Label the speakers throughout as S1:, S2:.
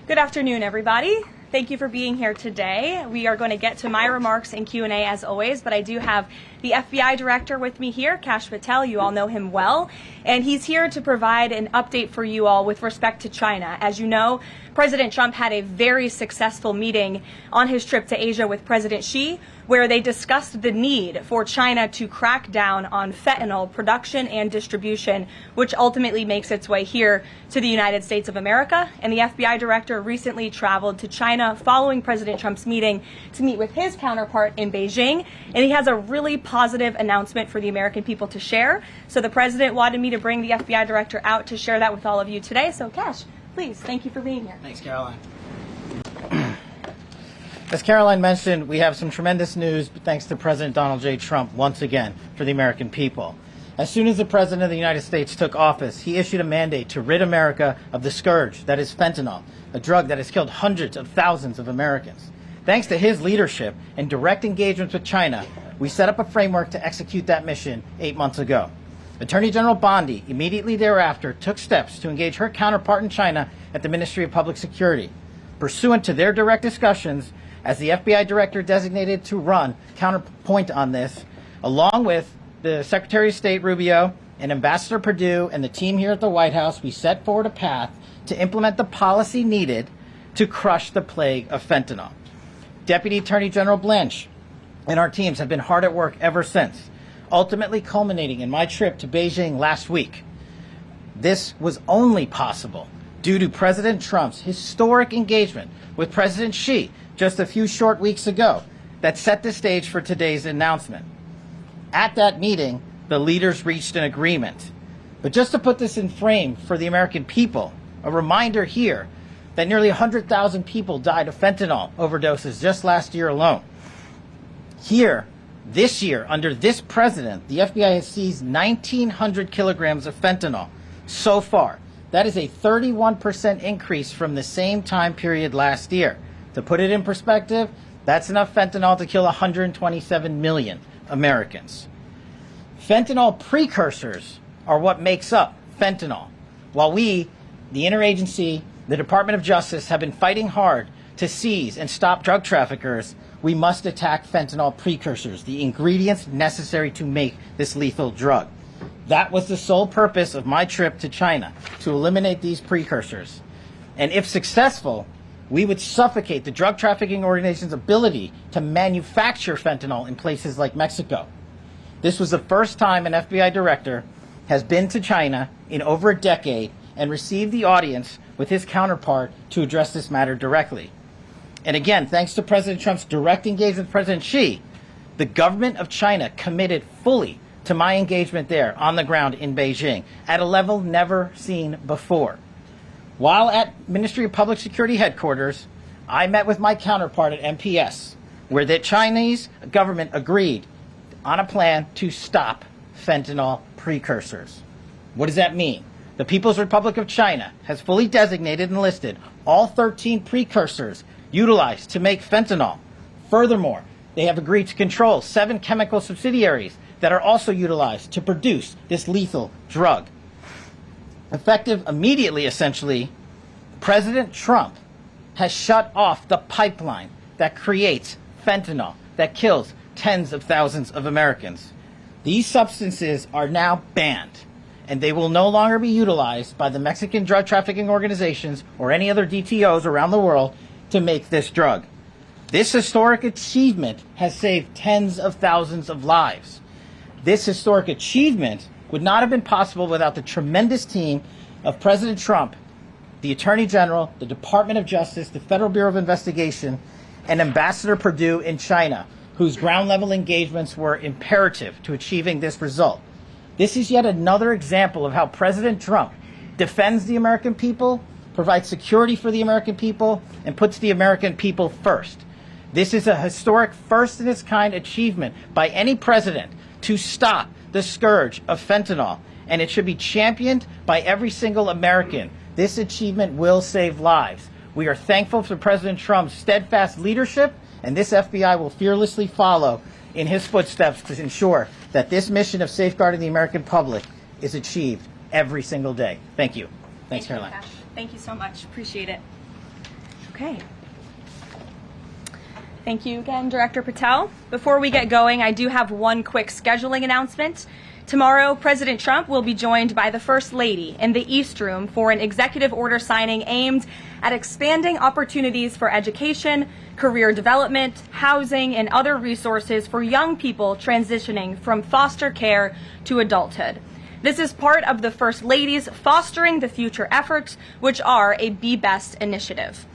S1: Good afternoon, everybody. Thank you for being here today. We are going to get to my remarks in Q&A as always, but I do have the FBI director with me here, Kash Patel. You all know him well, and he's here to provide an update for you all with respect to China. As you know, President Trump had a very successful meeting on his trip to Asia with President Xi, where they discussed the need for China to crack down on fentanyl production and distribution, which ultimately makes its way here to the United States of America. And the FBI director recently traveled to China following President Trump's meeting to meet with his counterpart in Beijing. And he has a really positive announcement for the American people to share. So the president wanted me to bring the FBI director out to share that with all of you today. So Kash, please, thank you for being here.
S2: Thanks, Karoline. As Karoline mentioned, we have some tremendous news thanks to President Donald J. Trump once again for the American people. As soon as the President of the United States took office, he issued a mandate to rid America of the scourge that is fentanyl, a drug that has killed hundreds of thousands of Americans. Thanks to his leadership and direct engagements with China, we set up a framework to execute that mission 8 months ago. Attorney General Bondi immediately thereafter took steps to engage her counterpart in China at the Ministry of Public Security. Pursuant to their direct discussions, as the FBI director designated to run counterpoint on this, along with the Secretary of State Rubio and Ambassador Perdue and the team here at the White House, we set forward a path to implement the policy needed to crush the plague of fentanyl. Deputy Attorney General Blanche and our teams have been hard at work ever since, ultimately culminating in my trip to Beijing last week. This was only possible due to President Trump's historic engagement with President Xi just a few short weeks ago that set the stage for today's announcement. At that meeting, the leaders reached an agreement. But just to put this in frame for the American people, a reminder here that nearly 100,000 people died of fentanyl overdoses just last year alone. Here, this year, under this president, the FBI has seized 1,900 kilograms of fentanyl so far. That is a 31% increase from the same time period last year. To put it in perspective, that's enough fentanyl to kill 127 million Americans. Fentanyl precursors are what makes up fentanyl. While we, the interagency, the Department of Justice, have been fighting hard to seize and stop drug traffickers, we must attack fentanyl precursors, the ingredients necessary to make this lethal drug. That was the sole purpose of my trip to China, to eliminate these precursors. And if successful, we would suffocate the drug trafficking organization's ability to manufacture fentanyl in places like Mexico. This was the first time an FBI director has been to China in over a decade and received the audience with his counterpart to address this matter directly. And again, thanks to President Trump's direct engagement with President Xi, the government of China committed fully to my engagement there on the ground in Beijing at a level never seen before. While at Ministry of Public Security headquarters, I met with my counterpart at MPS, where the Chinese government agreed on a plan to stop fentanyl precursors. What does that mean? The People's Republic of China has fully designated and listed all 13 precursors utilized to make fentanyl. Furthermore, they have agreed to control 7 chemical subsidiaries that are also utilized to produce this lethal drug. Effective immediately, essentially, President Trump has shut off the pipeline that creates fentanyl that kills tens of thousands of Americans. These substances are now banned, and they will no longer be utilized by the Mexican drug trafficking organizations or any other DTOs around the world to make this drug. This historic achievement has saved tens of thousands of lives. This historic achievement would not have been possible without the tremendous team of President Trump, the Attorney General, the Department of Justice, the Federal Bureau of Investigation, and Ambassador Perdue in China, whose ground-level engagements were imperative to achieving this result. This is yet another example of how President Trump defends the American people, provides security for the American people, and puts the American people first. This is a historic first-in-its-kind achievement by any president to stop the scourge of fentanyl, and it should be championed by every single American. This achievement will save lives. We are thankful for President Trump's steadfast leadership, and this FBI will fearlessly follow in his footsteps to ensure that this mission of safeguarding the American public is achieved every single day. Thank you. Thanks, Karoline.
S1: Thank you so much. Appreciate it. Okay. Thank you again, Director Patel. Before we get going, I do have one quick scheduling announcement. Tomorrow, President Trump will be joined by the First Lady in the East Room for an executive order signing aimed at expanding opportunities for education, career development, housing, and other resources for young people transitioning from foster care to adulthood. This is part of the First Lady's Fostering the Future efforts, which are a Be Best initiative.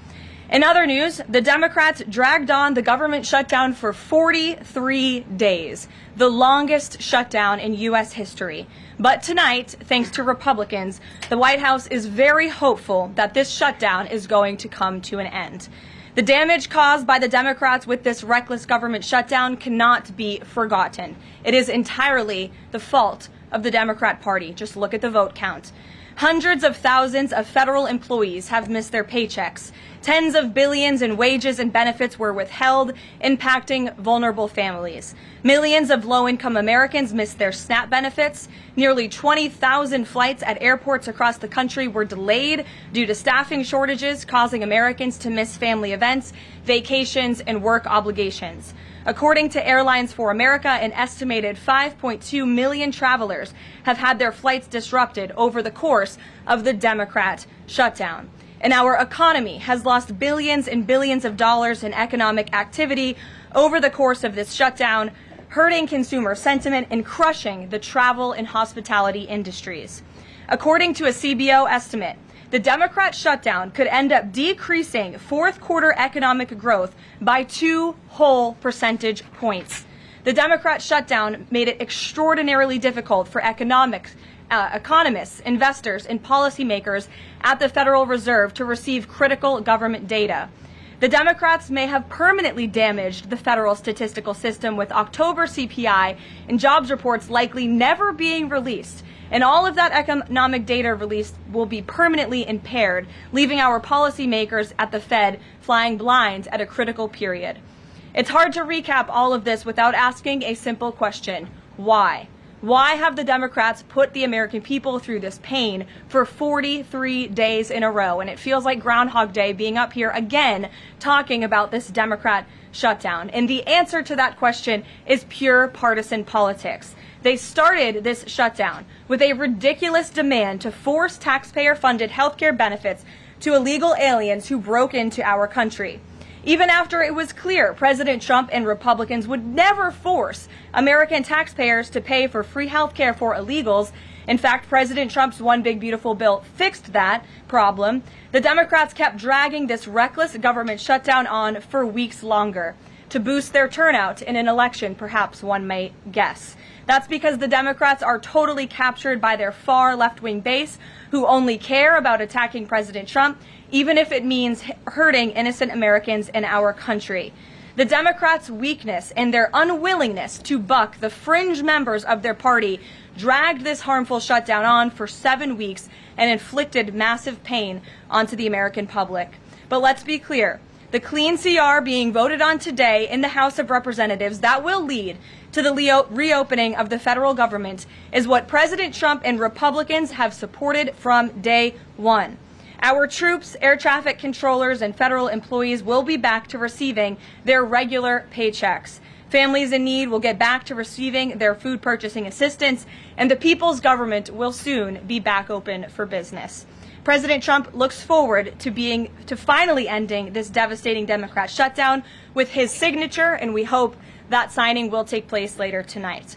S1: In other news, the Democrats dragged on the government shutdown for 43 days, the longest shutdown in U.S. history. But tonight, thanks to Republicans, the White House is very hopeful that this shutdown is going to come to an end. The damage caused by the Democrats with this reckless government shutdown cannot be forgotten. It is entirely the fault of the Democrat Party. Just look at the vote count. Hundreds of thousands of federal employees have missed their paychecks. Tens of billions in wages and benefits were withheld, impacting vulnerable families. Millions of low-income Americans missed their SNAP benefits. Nearly 20,000 flights at airports across the country were delayed due to staffing shortages, causing Americans to miss family events, vacations, and work obligations. According to Airlines for America, an estimated 5.2 million travelers have had their flights disrupted over the course of the Democrat shutdown. And our economy has lost billions and billions of dollars in economic activity over the course of this shutdown, hurting consumer sentiment and crushing the travel and hospitality industries. According to a CBO estimate, the Democrat shutdown could end up decreasing fourth quarter economic growth by 2 whole percentage points. The Democrat shutdown made it extraordinarily difficult for economists, investors, and policymakers at the Federal Reserve to receive critical government data. The Democrats may have permanently damaged the federal statistical system, with October CPI and jobs reports likely never being released. And all of that economic data released will be permanently impaired, leaving our policymakers at the Fed flying blind at a critical period. It's hard to recap all of this without asking a simple question: why? Why have the Democrats put the American people through this pain for 43 days in a row? And it feels like Groundhog Day being up here again talking about this Democrat shutdown. And the answer to that question is pure partisan politics. They started this shutdown with a ridiculous demand to force taxpayer-funded health care benefits to illegal aliens who broke into our country. Even after it was clear President Trump and Republicans would never force American taxpayers to pay for free health care for illegals. In fact, President Trump's One Big Beautiful Bill fixed that problem. The Democrats kept dragging this reckless government shutdown on for weeks longer to boost their turnout in an election, perhaps one may guess. That's because the Democrats are totally captured by their far left-wing base, who only care about attacking President Trump, even if it means hurting innocent Americans in our country. The Democrats' weakness and their unwillingness to buck the fringe members of their party dragged this harmful shutdown on for 7 weeks and inflicted massive pain onto the American public. But let's be clear. The clean CR being voted on today in the House of Representatives that will lead to the reopening of the federal government is what President Trump and Republicans have supported from day one. Our troops, air traffic controllers, and federal employees will be back to receiving their regular paychecks. Families in need will get back to receiving their food purchasing assistance, and the people's government will soon be back open for business. President Trump looks forward to finally ending this devastating Democrat shutdown with his signature, and we hope that signing will take place later tonight.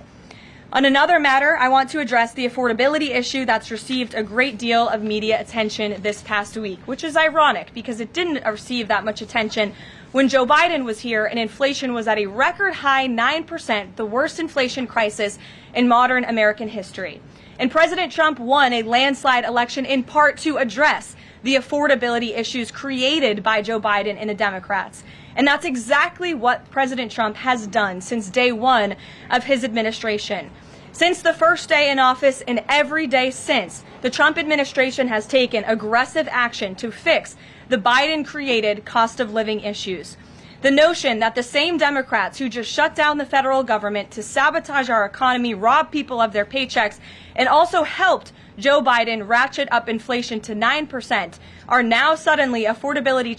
S1: On another matter, I want to address the affordability issue that's received a great deal of media attention this past week, which is ironic because it didn't receive that much attention when Joe Biden was here and inflation was at a record high 9%, the worst inflation crisis in modern American history. And President Trump won a landslide election in part to address the affordability issues created by Joe Biden and the Democrats. And that's exactly what President Trump has done since day one of his administration. Since the first day in office and every day since, the Trump administration has taken aggressive action to fix the Biden-created cost of living issues. The notion that the same Democrats who just shut down the federal government to sabotage our economy, rob people of their paychecks, and also helped Joe Biden ratchet up inflation to 9% are now suddenly affordability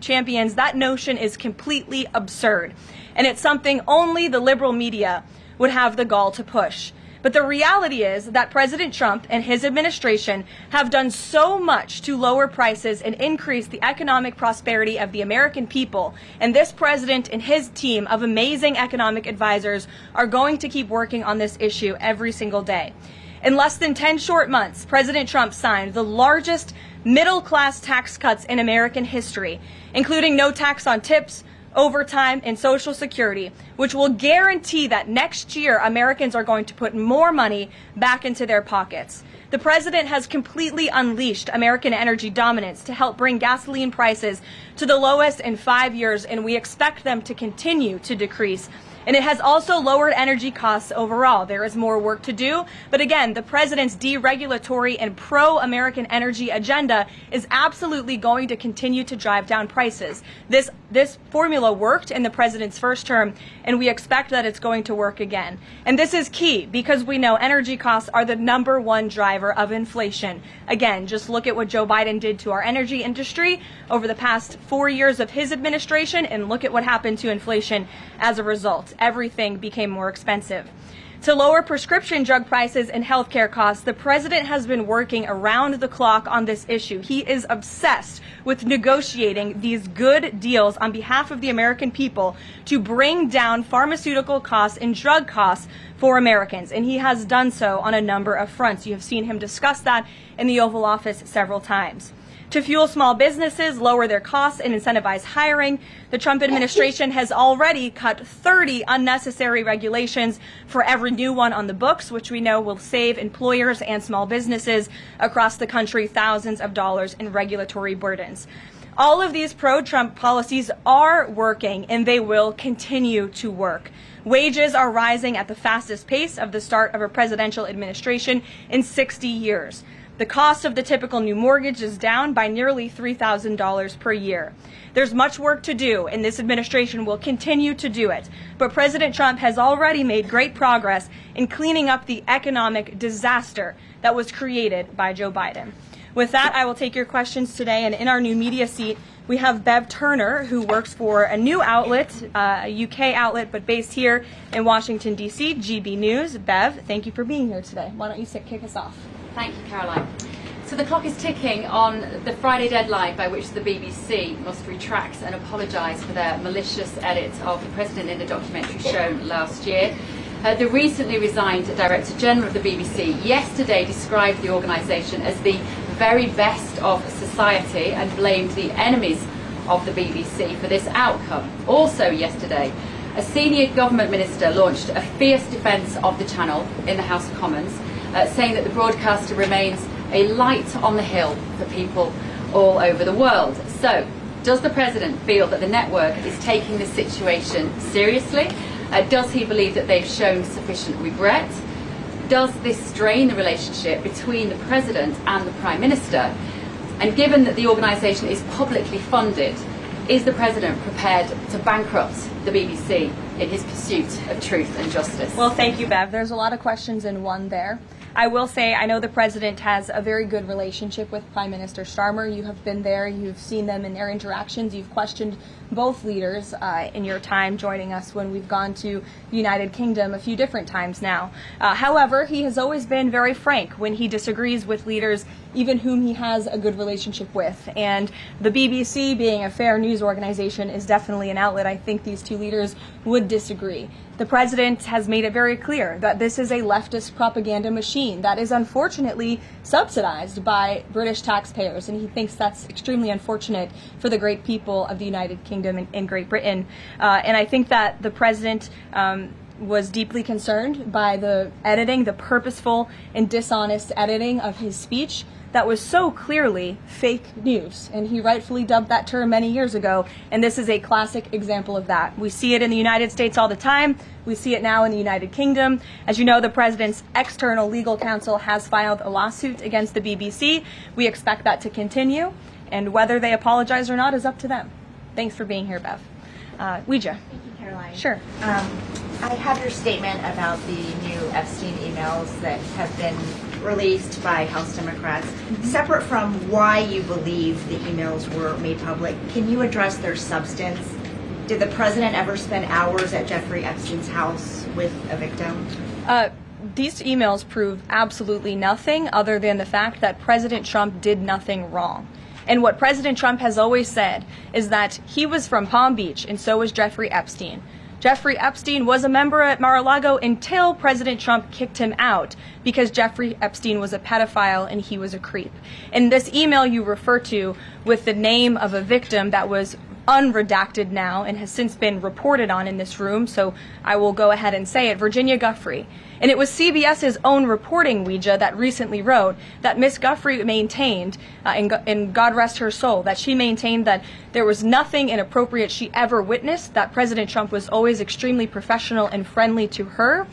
S1: champions, that notion is completely absurd. And it's something only the liberal media would have the gall to push. But the reality is that President Trump and his administration have done so much to lower prices and increase the economic prosperity of the American people. And this president and his team of amazing economic advisors are going to keep working on this issue every single day. In less than 10 short months, President Trump signed the largest middle-class tax cuts in American history, including no tax on tips, overtime, and Social Security, which will guarantee that next year Americans are going to put more money back into their pockets. The president has completely unleashed American energy dominance to help bring gasoline prices to the lowest in 5 years, and we expect them to continue to decrease. And it has also lowered energy costs overall. There is more work to do. But again, the president's deregulatory and pro-American energy agenda is absolutely going to continue to drive down prices. This formula worked in the president's first term, and we expect that it's going to work again. And this is key because we know energy costs are the #1 driver of inflation. Again, just look at what Joe Biden did to our energy industry over the past 4 years of his administration, and look at what happened to inflation as a result. Everything became more expensive. To lower prescription drug prices and healthcare costs, the president has been working around the clock on this issue. He is obsessed with negotiating these good deals on behalf of the American people to bring down pharmaceutical costs and drug costs for Americans. And he has done so on a number of fronts. You have seen him discuss that in the Oval Office several times. To fuel small businesses, lower their costs, and incentivize hiring, the Trump administration has already cut 30 unnecessary regulations for every new one on the books, which we know will save employers and small businesses across the country thousands of dollars in regulatory burdens. All of these pro-Trump policies are working, and they will continue to work. Wages are rising at the fastest pace of the start of a presidential administration in 60 years. The cost of the typical new mortgage is down by nearly $3,000 per year. There's much work to do, and this administration will continue to do it. But President Trump has already made great progress in cleaning up the economic disaster that was created by Joe Biden. With that, I will take your questions today, and in our new media seat, we have Bev Turner, who works for a new outlet, a UK outlet, but based here in Washington, D.C., GB News. Bev, thank you for being here today. Why don't you kick us off?
S3: Thank you, Caroline. So the clock is ticking on the Friday deadline by which the BBC must retract and apologise for their malicious edit of the President in a documentary shown last year. The recently resigned Director General of the BBC yesterday described the organisation as the very best of society and blamed the enemies of the BBC for this outcome. Also yesterday, a senior government minister launched a fierce defence of the channel in the House of Commons, saying that the broadcaster remains a light on the hill for people all over the world. So, does the President feel that the network is taking this situation seriously? Does he believe that they've shown sufficient regret? Does this strain the relationship between the President and the Prime Minister? And given that the organisation is publicly funded, is the President prepared to bankrupt the BBC in his pursuit of truth and justice?
S1: Well, thank you, Bev. There's a lot of questions in one there. I will say I know the president has a very good relationship with Prime Minister Starmer. You have been there. You've seen them in their interactions. You've questioned both leaders in your time joining us when we've gone to the United Kingdom a few different times now. However, he has always been very frank when he disagrees with leaders, even whom he has a good relationship with. And the BBC, being a fair news organization, is definitely an outlet. I think these two leaders would disagree. The president has made it very clear that this is a leftist propaganda machine that is unfortunately subsidized by British taxpayers, and he thinks that's extremely unfortunate for the great people of the United Kingdom and Great Britain. And I think that the president was deeply concerned by the editing, the purposeful and dishonest editing of his speech that was so clearly fake news. And he rightfully dubbed that term many years ago, and this is a classic example of that. We see it in the United States all the time. We see it now in the United Kingdom. As you know, the president's external legal counsel has filed a lawsuit against the BBC. We expect that to continue, and whether they apologize or not is up to them. Thanks for being here, Bev. Ouija.
S4: Thank you, Caroline.
S1: Sure.
S4: I have your statement about the new Epstein emails that have been released by House Democrats. Separate from why you believe the emails were made public, can you address their substance? Did the president ever spend hours at Jeffrey Epstein's house with a victim?
S1: These emails prove absolutely nothing other than the fact that President Trump did nothing wrong. And what President Trump has always said is that he was from Palm Beach, and so was Jeffrey Epstein. Jeffrey Epstein was a member at Mar-a-Lago until President Trump kicked him out because Jeffrey Epstein was a pedophile and he was a creep. And this email you refer to with the name of a victim that was unredacted now and has since been reported on in this room, so I will go ahead and say it, Virginia Giuffre. And it was CBS's own reporting, Ouija, that recently wrote that Miss Giuffre maintained, and God rest her soul, that she maintained that there was nothing inappropriate she ever witnessed, that President Trump was always extremely professional and friendly to her.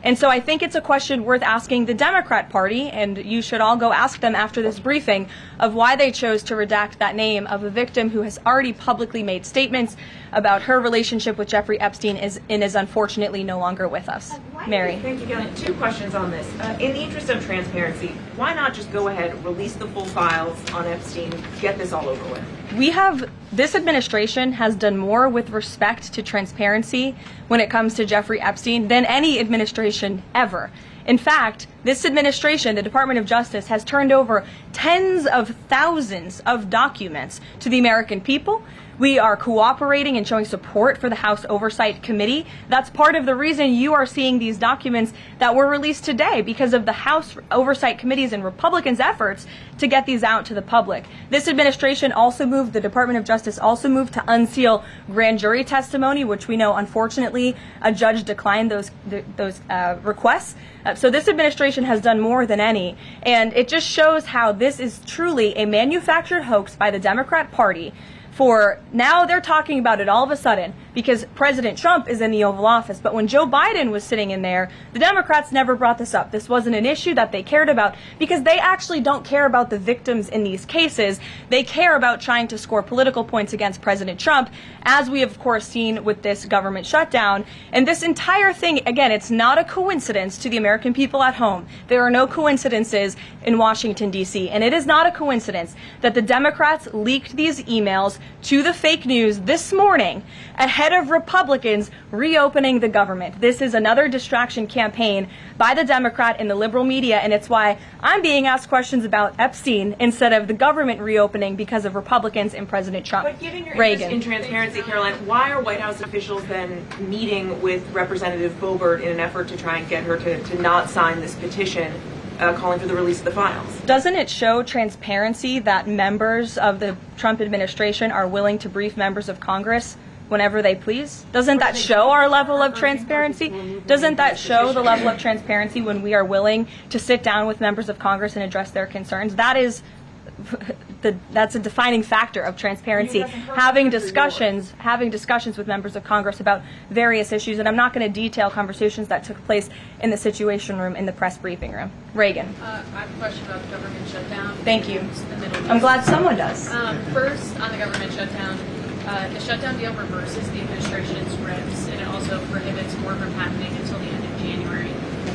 S1: And so I think it's a question worth asking the Democrat Party, and you should all go ask them after this briefing, of why they chose to redact that name of a victim who has already publicly made statements about her relationship with Jeffrey Epstein and is unfortunately no longer with us. Mary.
S5: Thank you, Galen. Two questions on this. In the interest of transparency, why not just go ahead, release the full files on Epstein, get this all over with?
S1: This administration has done more with respect to transparency when it comes to Jeffrey Epstein than any administration ever. In fact, this administration, the Department of Justice, has turned over tens of thousands of documents to the American people. We are cooperating and showing support for the House Oversight Committee. That's part of the reason you are seeing these documents that were released today, because of the House Oversight Committee's and Republicans' efforts to get these out to the public. This administration also moved, the Department of Justice also moved to unseal grand jury testimony, which we know, unfortunately, a judge declined those requests. So this administration has done more than any, and it just shows how this is truly a manufactured hoax by the Democrat Party. For now, they're talking about it all of a sudden because President Trump is in the Oval Office. But when Joe Biden was sitting in there, the Democrats never brought this up. This wasn't an issue that they cared about because they actually don't care about the victims in these cases. They care about trying to score political points against President Trump, as we have, of course, seen with this government shutdown. And this entire thing, again, it's not a coincidence to the American people at home. There are no coincidences in Washington, D.C. And it is not a coincidence that the Democrats leaked these emails to the fake news this morning ahead of Republicans reopening the government. This is another distraction campaign by the Democrat and the liberal media, and it's why I'm being asked questions about Epstein instead of the government reopening because of Republicans and President Trump.
S5: But given your interest in transparency, Caroline, why are White House officials then meeting with Representative Boebert in an effort to try and get her to not sign this petition calling for the release of the files?
S1: Doesn't it show transparency that members of the Trump administration are willing to brief members of Congress whenever they please? Doesn't that show our level of transparency? Doesn't that show the level of transparency when we are willing to sit down with members of Congress and address their concerns? That's a defining factor of transparency, having discussions with members of Congress about various issues. And I'm not going to detail conversations that took place in the Situation Room in the press briefing room. Reagan.
S6: I have a question about the government shutdown.
S1: Thank you.
S6: The Middle East.
S1: I'm glad someone does.
S6: First, on the government shutdown, the shutdown deal reverses the administration's reps, and it also prohibits more from happening until the end of January.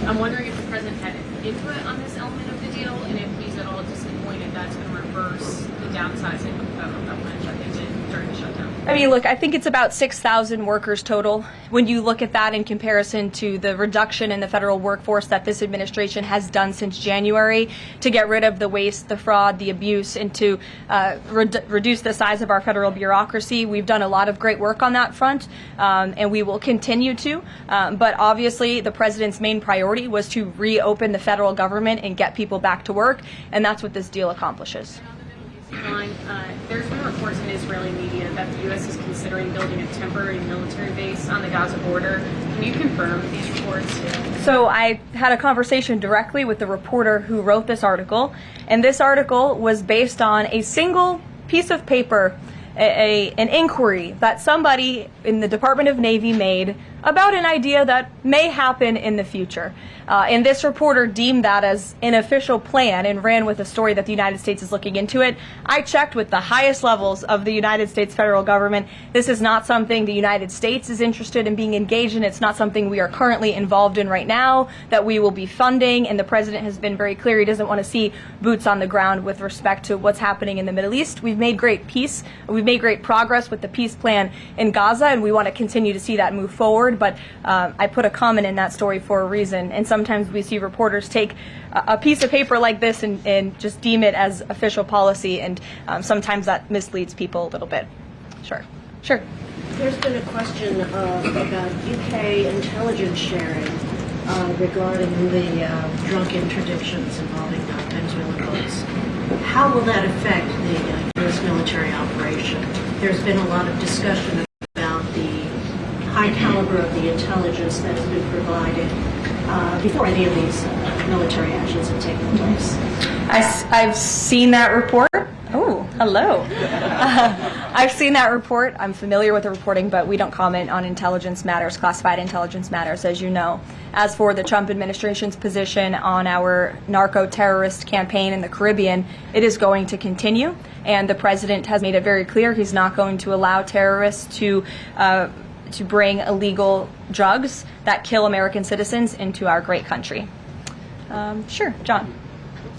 S6: I'm wondering if the president had input on this element of the deal, and if he's at all disappointed that's going to reverse the downsizing of government that they did during the shutdown.
S1: I mean, look, I think it's about 6,000 workers total. When you look at that in comparison to the reduction in the federal workforce that this administration has done since January to get rid of the waste, the fraud, the abuse, and to reduce the size of our federal bureaucracy, we've done a lot of great work on that front, and we will continue to. But obviously, the president's main priority was to reopen the federal government and get people back to work, and that's what this deal accomplishes.
S6: There's been reports in Israeli media that the U.S. is considering building a temporary military base on the Gaza border. Can you confirm these reports?
S1: So I had a conversation directly with the reporter who wrote this article, and this article was based on a single piece of paper, an inquiry that somebody in the Department of Navy made about an idea that may happen in the future. And this reporter deemed that as an official plan and ran with a story that the United States is looking into it. I checked with the highest levels of the United States federal government. This is not something the United States is interested in being engaged in. It's not something we are currently involved in right now that we will be funding. And the president has been very clear he doesn't want to see boots on the ground with respect to what's happening in the Middle East. We've made great peace. We've made great progress with the peace plan in Gaza, and we want to continue to see that move forward. But I put a comment in that story for a reason. And sometimes we see reporters take a piece of paper like this and just deem it as official policy, and sometimes that misleads people a little bit. Sure.
S7: There's been a question about UK intelligence sharing regarding the drunk interdictions involving Venezuelan boats. How will that affect the U.S. military operation? There's been a lot of discussion about the high caliber of the intelligence that has been provided before any of these military actions have taken place.
S1: I've seen that report. Oh, hello. I've seen that report. I'm familiar with the reporting, but we don't comment on intelligence matters, classified intelligence matters, as you know. As for the Trump administration's position on our narco-terrorist campaign in the Caribbean, it is going to continue, and the president has made it very clear he's not going to allow terrorists to bring illegal drugs that kill American citizens into our great country. Sure, John.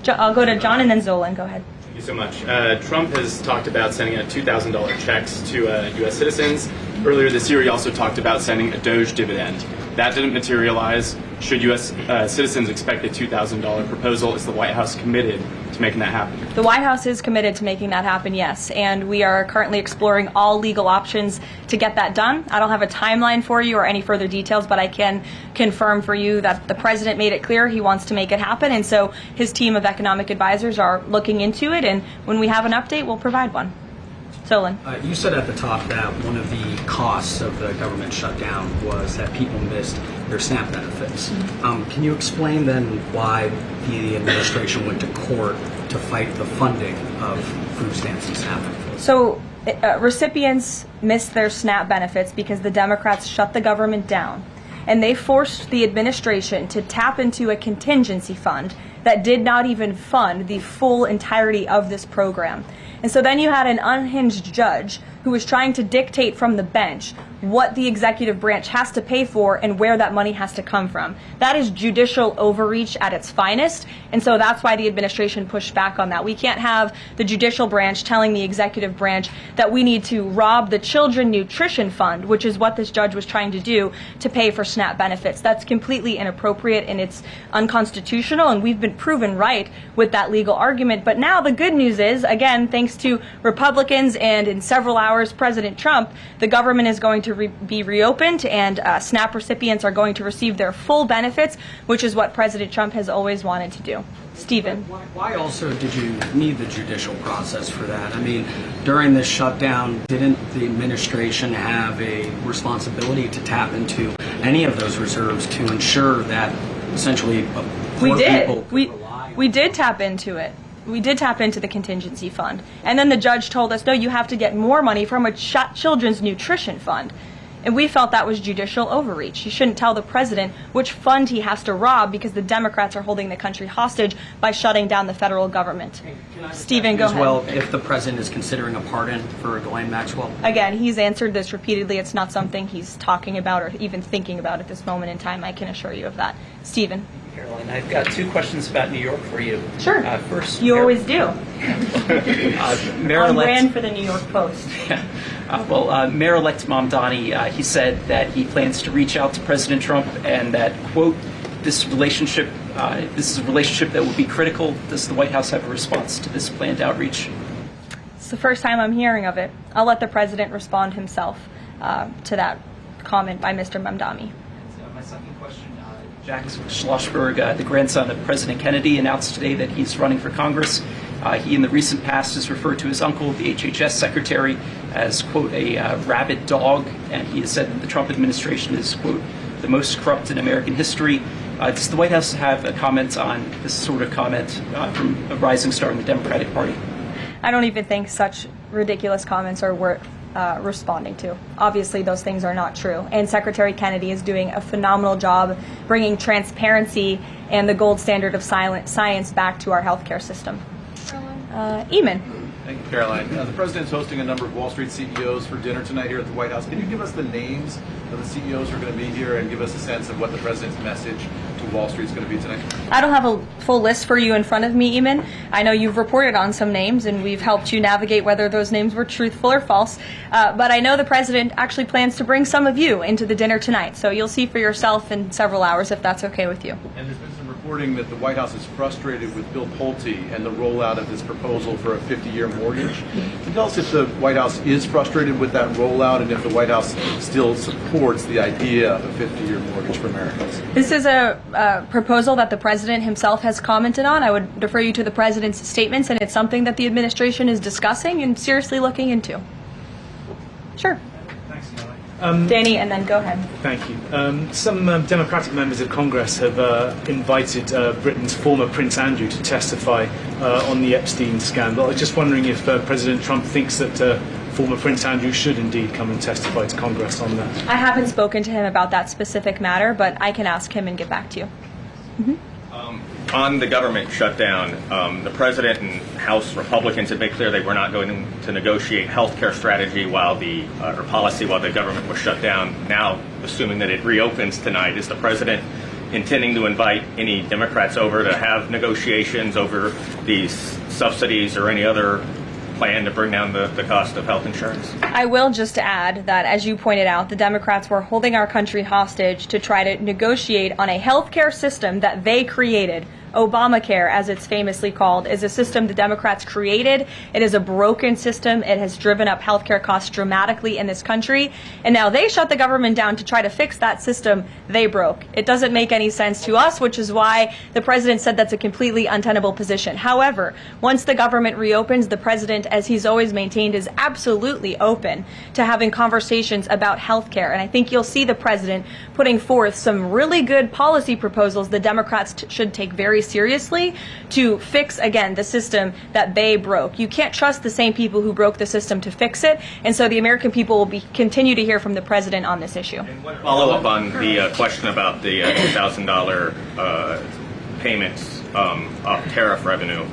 S1: I'll go to John and then Zolan. Go ahead.
S8: Thank you so much. Trump has talked about sending out $2,000 checks to U.S. citizens. Earlier this year, he also talked about sending a Doge dividend. That didn't materialize. Should U.S. Citizens expect a $2,000 proposal? Is the White House committed to making that happen?
S1: The White House is committed to making that happen, yes. And we are currently exploring all legal options to get that done. I don't have a timeline for you or any further details, but I can confirm for you that the president made it clear he wants to make it happen. And so his team of economic advisors are looking into it. And when we have an update, we'll provide one. Solon.
S9: You said at the top that one of the costs of the government shutdown was that people missed their SNAP benefits. Can you explain then why the administration went to court to fight the funding of food stamps and SNAP benefits?
S1: So recipients missed their SNAP benefits because the Democrats shut the government down, and they forced the administration to tap into a contingency fund that did not even fund the full entirety of this program. And so then you had an unhinged judge who was trying to dictate from the bench what the executive branch has to pay for and where that money has to come from. That is judicial overreach at its finest, and so that's why the administration pushed back on that. We can't have the judicial branch telling the executive branch that we need to rob the Children Nutrition Fund, which is what this judge was trying to do, to pay for SNAP benefits. That's completely inappropriate and it's unconstitutional, and we've been proven right with that legal argument. But now the good news is, again, thanks to Republicans and in several hours President Trump, the government is going to be reopened, and SNAP recipients are going to receive their full benefits, which is what President Trump has always wanted to do. Stephen.
S9: Why also did you need the judicial process for that? I mean, during this shutdown, didn't the administration have a responsibility to tap into any of those reserves to ensure that essentially poor people could rely on?
S1: We did tap into it. We did tap into the contingency fund. And then the judge told us, no, you have to get more money from a children's nutrition fund. And we felt that was judicial overreach. You shouldn't tell the president which fund he has to rob because the Democrats are holding the country hostage by shutting down the federal government. Stephen, go ahead.
S9: Well, if the president is considering a pardon for Ghislaine Maxwell?
S1: Again, he's answered this repeatedly. It's not something he's talking about or even thinking about at this moment in time. I can assure you of that. Stephen.
S10: Caroline, I've got two questions about New York for you.
S1: Sure.
S10: First,
S1: you always do.
S10: Mayor-elect
S1: ran for the New York Post.
S10: Mayor-elect Mamdani, he said that he plans to reach out to President Trump and that, quote, this is a relationship that will be critical. Does the White House have a response to this planned outreach?
S1: It's the first time I'm hearing of it. I'll let the president respond himself to that comment by Mr. Mamdani.
S10: My second question, Jack Schlossberg, the grandson of President Kennedy, announced today that he's running for Congress. He, in the recent past, has referred to his uncle, the HHS secretary, as, quote, a rabid dog, and he has said that the Trump administration is, quote, the most corrupt in American history. Does the White House have a comment on this sort of comment from a rising star in the Democratic Party?
S1: I don't even think such ridiculous comments are responding to. Obviously, those things are not true. And Secretary Kennedy is doing a phenomenal job bringing transparency and the gold standard of science back to our healthcare system. Eamon.
S11: Thank you, Caroline. The President's hosting a number of Wall Street CEOs for dinner tonight here at the White House. Can you give us the names of the CEOs who are going to be here and give us a sense of what the President's message to Wall Street is going to be tonight?
S1: I don't have a full list for you in front of me, Eamon. I know you've reported on some names, and we've helped you navigate whether those names were truthful or false. But I know the President actually plans to bring some of you into the dinner tonight, so you'll see for yourself in several hours if that's okay with you.
S11: And there's been some reporting that the White House is frustrated with Bill Pulte and the rollout of this proposal for a 50-year mortgage. Can you tell us if the White House is frustrated with that rollout and if the White House still supports the idea of a 50-year mortgage for Americans?
S1: This is a proposal that the President himself has commented on. I would defer you to the President's statements, and it's something that the administration is discussing and seriously looking into. Sure.
S12: Thanks, Caroline.
S1: Danny, and then go ahead.
S12: Thank you. Some Democratic members of Congress have invited Britain's former Prince Andrew to testify on the Epstein scandal. I was just wondering if President Trump thinks that former Prince Andrew should indeed come and testify to Congress on that.
S1: I haven't spoken to him about that specific matter, but I can ask him and get back to you.
S13: On the government shutdown, the President and House Republicans have made clear they were not going to negotiate health care strategy or policy while the government was shut down. Now, assuming that it reopens tonight, is the President intending to invite any Democrats over to have negotiations over these subsidies or any other plan to bring down the cost of health insurance?
S1: I will just add that, as you pointed out, the Democrats were holding our country hostage to try to negotiate on a health care system that they created. Obamacare, as it's famously called, is a system the Democrats created. It is a broken system. It has driven up healthcare costs dramatically in this country. And now they shut the government down to try to fix that system they broke. It doesn't make any sense to us, which is why the President said that's a completely untenable position. However, once the government reopens, the President, as he's always maintained, is absolutely open to having conversations about healthcare. And I think you'll see the President putting forth some really good policy proposals the Democrats should take very seriously to fix, again, the system that they broke. You can't trust the same people who broke the system to fix it, and so the American people will continue to hear from the President on this issue.
S13: Follow up on the question about the $2,000 payments of tariff revenue.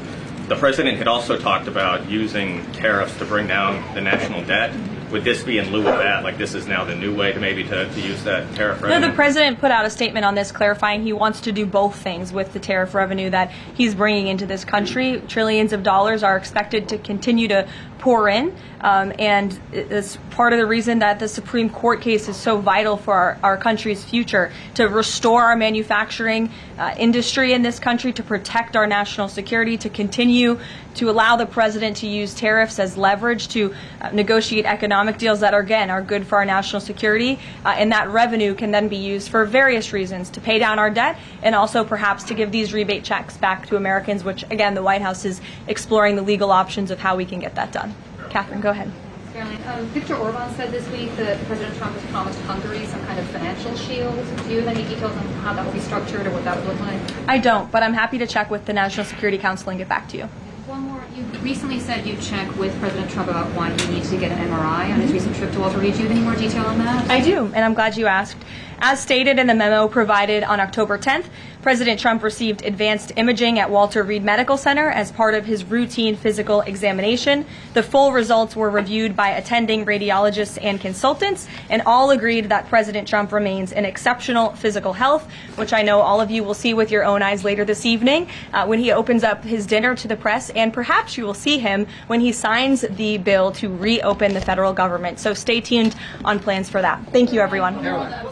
S13: The President had also talked about using tariffs to bring down the national debt. Would this be in lieu of that? Like, this is now the new way to maybe to use that tariff revenue?
S1: No, the President put out a statement on this clarifying he wants to do both things with the tariff revenue that he's bringing into this country. Trillions of dollars are expected to continue to pour in, and it's part of the reason that the Supreme Court case is so vital for our country's future, to restore our manufacturing industry in this country, to protect our national security, to continue to allow the President to use tariffs as leverage to negotiate economic deals that, again, are good for our national security. And that revenue can then be used for various reasons, to pay down our debt and also perhaps to give these rebate checks back to Americans, which, again, the White House is exploring the legal options of how we can get that done. Catherine, go ahead.
S3: Caroline, Viktor Orban said this week that President Trump has promised Hungary some kind of financial shield. Do you have any details on how that will be structured or what that would look like?
S1: I don't, but I'm happy to check with the National Security Council and get back to you.
S3: One more. You recently said you checked with President Trump about why he needs to get an MRI on his recent trip to Walter Reed. Do you have any more detail on that?
S1: I do, and I'm glad you asked. As stated in the memo provided on October 10th, President Trump received advanced imaging at Walter Reed Medical Center as part of his routine physical examination. The full results were reviewed by attending radiologists and consultants, and all agreed that President Trump remains in exceptional physical health, which I know all of you will see with your own eyes later this evening when he opens up his dinner to the press, and perhaps you will see him when he signs the bill to reopen the federal government. So stay tuned on plans for that. Thank you, everyone.
S11: Caroline,